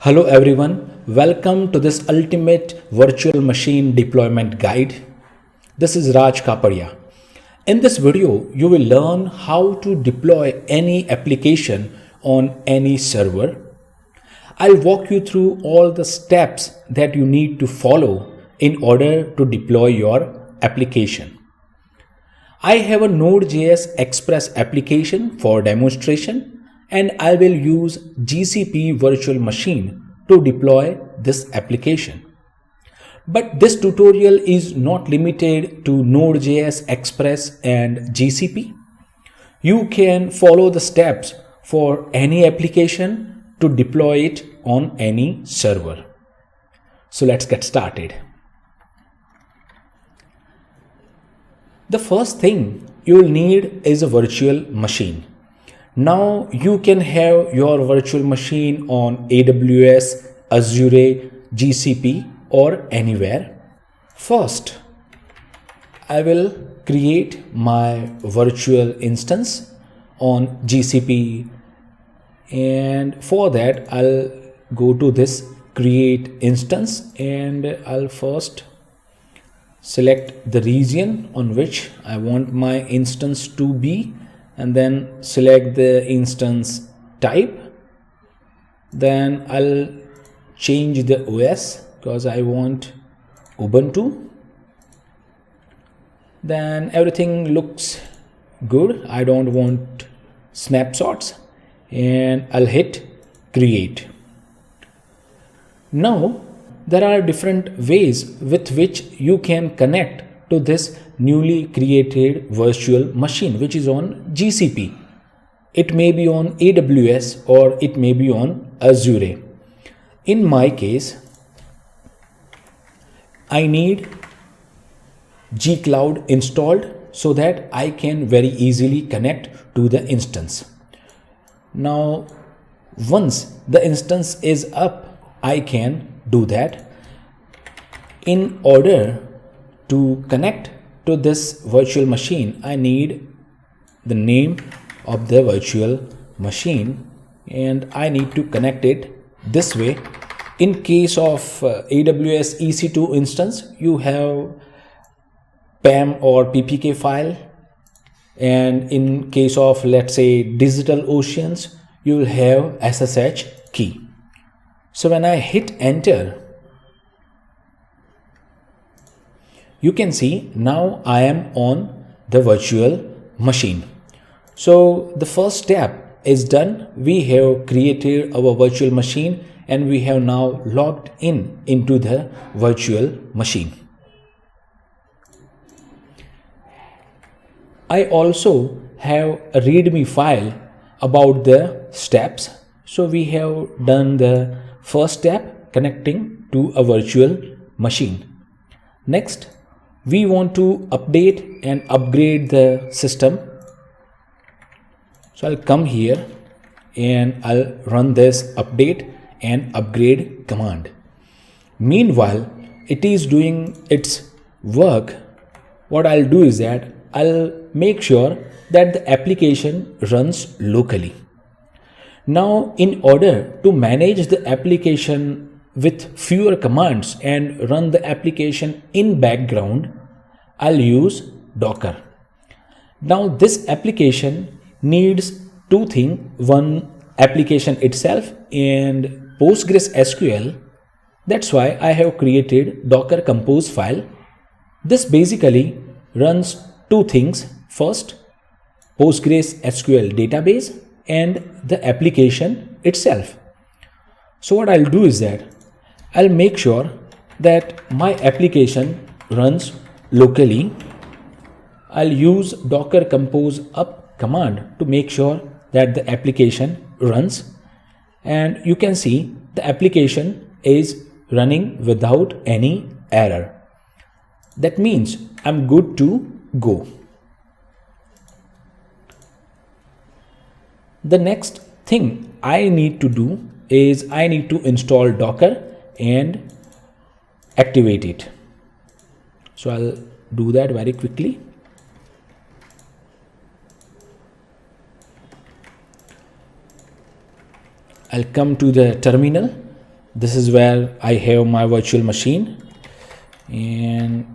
Hello everyone, welcome to this ultimate virtual machine deployment guide. This is Raj Kapadia. In this video, you will learn how to deploy any application on any server. I'll walk you through all the steps that you need to follow in order to deploy your application. I have a Node.js Express application for demonstration and I will use GCP virtual machine to deploy this application. But this tutorial is not limited to Node.js Express and GCP. You can follow the steps for any application to deploy it on any server. So let's get started. The first thing you will need is a virtual machine. Now you can have your virtual machine on AWS, Azure, GCP or anywhere. First, I will create my virtual instance on GCP, and for that I'll go to this create instance and I'll first select the region on which I want my instance to be, and then select the instance type. Then I'll change the OS because I want Ubuntu. Then everything looks good. I don't want snapshots, and I'll hit create. Now there are different ways with which you can connect to this newly created virtual machine which is on GCP. It may be on AWS or it may be on Azure. In my case, I need gcloud installed so that I can very easily connect to the instance. Now, once the instance is up, I can do that. In order to connect to this virtual machine, I need the name of the virtual machine and I need to connect it this way. In case of AWS EC2 instance, you have PAM or PPK file, and in case of, let's say, DigitalOceans, you will have SSH key. So when I hit enter, you can see now I am on the virtual machine. So the first step is done. We have created our virtual machine and we have now logged into the virtual machine. I also have a README file about the steps. So we have done the first step, connecting to a virtual machine. Next, we want to update and upgrade the system. So I'll come here and I'll run this update and upgrade command. Meanwhile, it is doing its work. What I'll do is that I'll make sure that the application runs locally. Now, in order to manage the application with fewer commands and run the application in background, I'll use Docker. Now this application needs two things: one, application itself, and PostgreSQL. That's why I have created Docker Compose file. This basically runs two things: first, PostgreSQL database and the application itself. So what I'll do is that I'll make sure that my application runs locally. I'll use Docker Compose up command to make sure that the application runs, and you can see the application is running without any error. That means I'm good to go. The next thing I need to do is I need to install Docker and activate it. So I'll do that very quickly. I'll come to the terminal This is where I have my virtual machine, and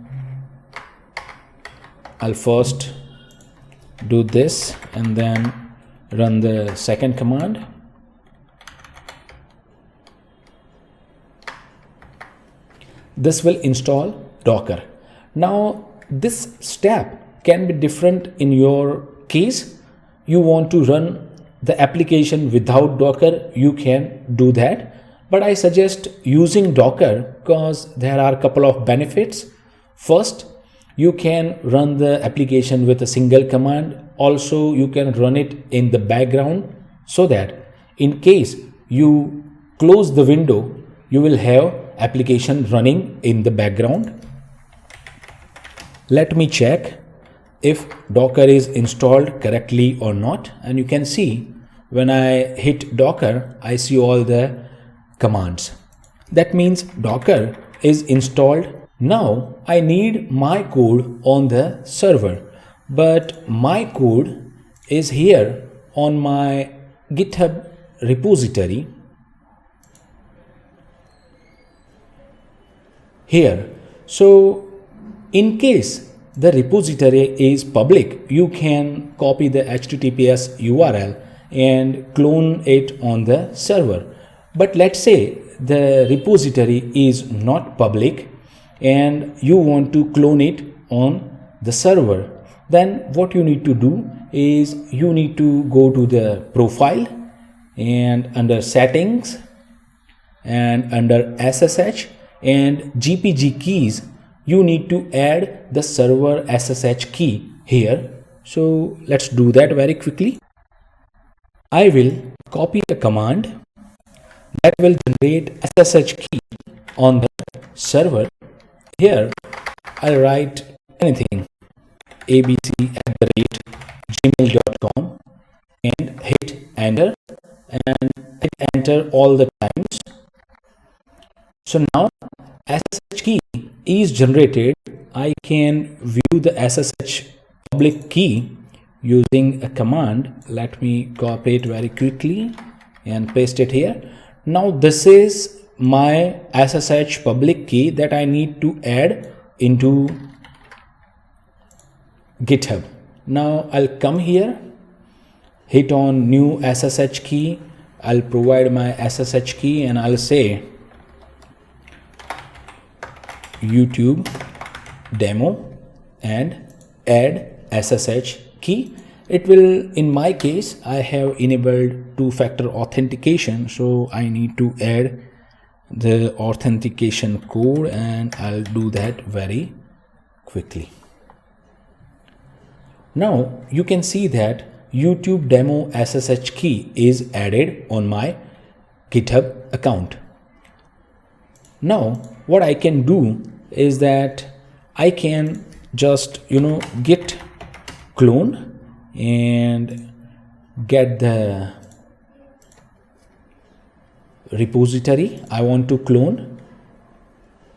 I'll first do this and then run the second command. This will install Docker. Now this step can be different in your case. You want to run the application without Docker, you can do that. But I suggest using Docker because there are a couple of benefits. First, you can run the application with a single command. Also, you can run it in the background so that in case you close the window, you will have application running in the background. Let me check if Docker is installed correctly or not. And you can see when I hit Docker, I see all the commands. That means Docker is installed. Now I need my code on the server, but my code is here on my GitHub repository here. So in case the repository is public, you can copy the HTTPS URL and clone it on the server. But let's say the repository is not public and you want to clone it on the server. Then what you need to do is you need to go to the profile and under settings and under SSH and GPG keys, you need to add the server SSH key here. So let's do that very quickly. I will copy the command that will generate SSH key on the server. Here I'll write anything abc@gmail.com and hit enter and hit enter all the times. So now SSH key is generated. I can view the SSH public key using a command. Let me copy it very quickly and paste it here. Now this is my SSH public key that I need to add into GitHub. Now I'll come here, hit on new SSH key. I'll provide my SSH key and I'll say YouTube demo and add SSH key. It will, in my case, I have enabled two-factor authentication, so I need to add the authentication code and I'll do that very quickly. Now you can see that YouTube demo SSH key is added on my GitHub account. Now what I can do is that I can just git clone and get the repository I want to clone.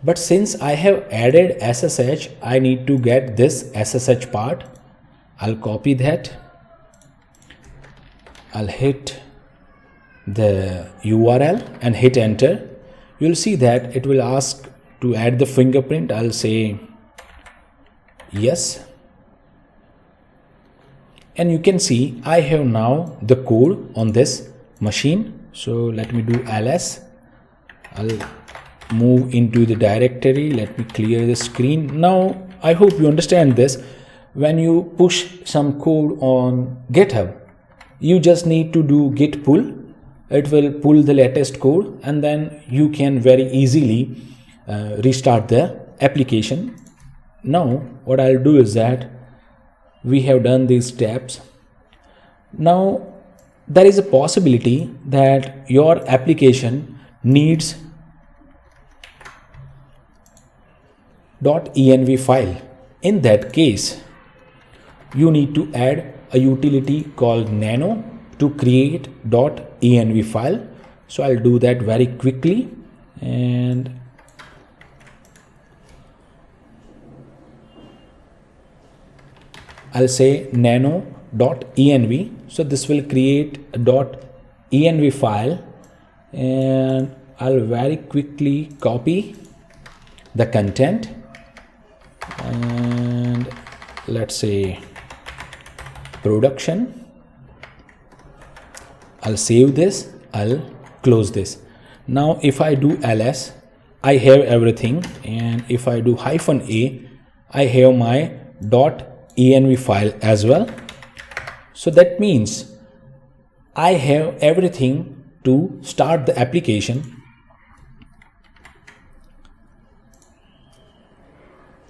But since I have added SSH, I need to get this SSH part. I'll copy that. I'll hit the URL and hit enter. You'll see that it will ask to add the fingerprint. I'll say yes. And you can see I have now the code on this machine. So let me do ls. I'll move into the directory. Let me clear the screen. Now I hope you understand this. When you push some code on GitHub, you just need to do git pull. It will pull the latest code and then you can very easily restart the application. Now what I'll do is that we have done these steps. Now there is a possibility that your application needs .env file. In that case, you need to add a utility called nano to create .env file. So I'll do that very quickly and I'll say nano.env. So this will create a .env file and I'll very quickly copy the content and let's say production. I'll save this, I'll close this. Now if I do ls, I have everything, and if I do -a, I have my .env file as well. So that means I have everything to start the application.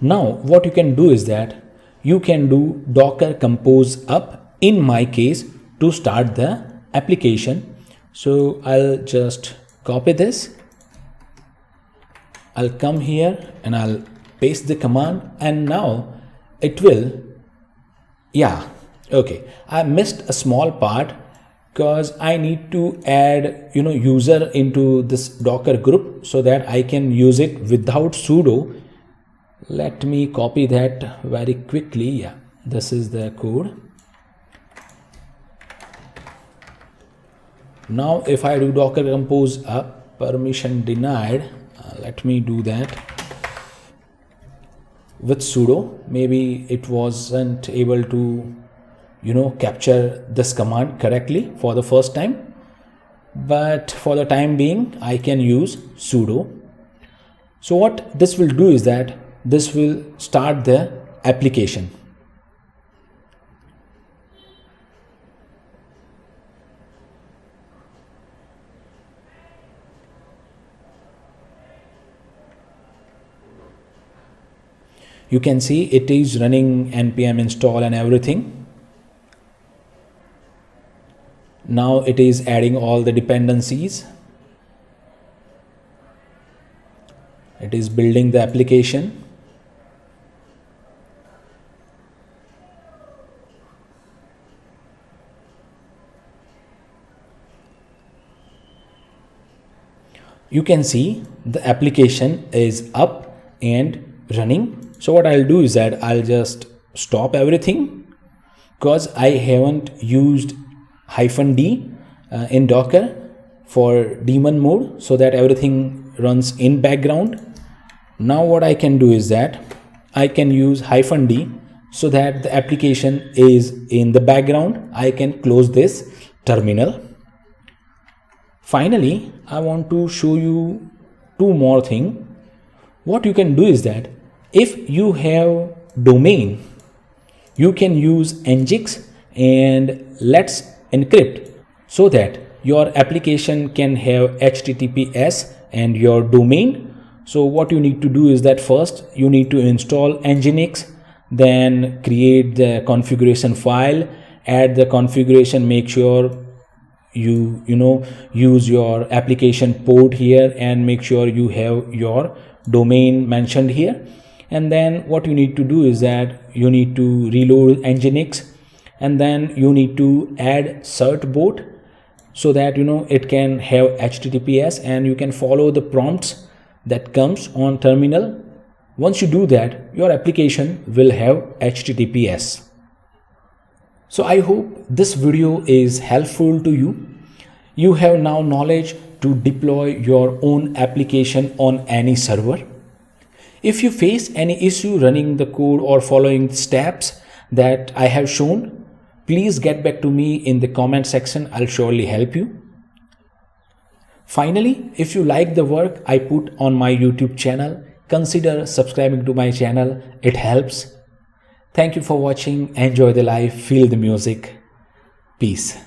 Now what you can do is that you can do docker compose up in my case to start the application. So I'll just copy this, I'll come here and I'll paste the command, and now it will, okay, I missed a small part because I need to add user into this docker group so that I can use it without sudo. Let me copy that very quickly. This is the code. Now if I do docker compose up, permission denied, let me do that with sudo. Maybe it wasn't able to capture this command correctly for the first time, but for the time being I can use sudo. So what this will do is that this will start the application. You can see it is running npm install and everything. Now it is adding all the dependencies. It is building the application. You can see the application is up and running. So what I'll do is that I'll just stop everything because I haven't used -d in Docker for daemon mode so that everything runs in background. Now what I can do is that I can use -d so that the application is in the background. I can close this terminal. Finally, I want to show you two more things. What you can do is that if you have domain, you can use nginx and let's encrypt so that your application can have HTTPS and your domain. So what you need to do is that first you need to install nginx, then create the configuration file, add the configuration, make sure you use your application port here and make sure you have your domain mentioned here. And then what you need to do is that you need to reload nginx, and then you need to add certbot so that it can have HTTPS and you can follow the prompts that comes on terminal. Once you do that, your application will have HTTPS. So I hope this video is helpful to you. You have now knowledge to deploy your own application on any server. If you face any issue running the code or following the steps that I have shown, please get back to me in the comment section. I'll surely help you. Finally, if you like the work I put on my YouTube channel, consider subscribing to my channel. It helps. Thank you for watching. Enjoy the life, feel the music. Peace.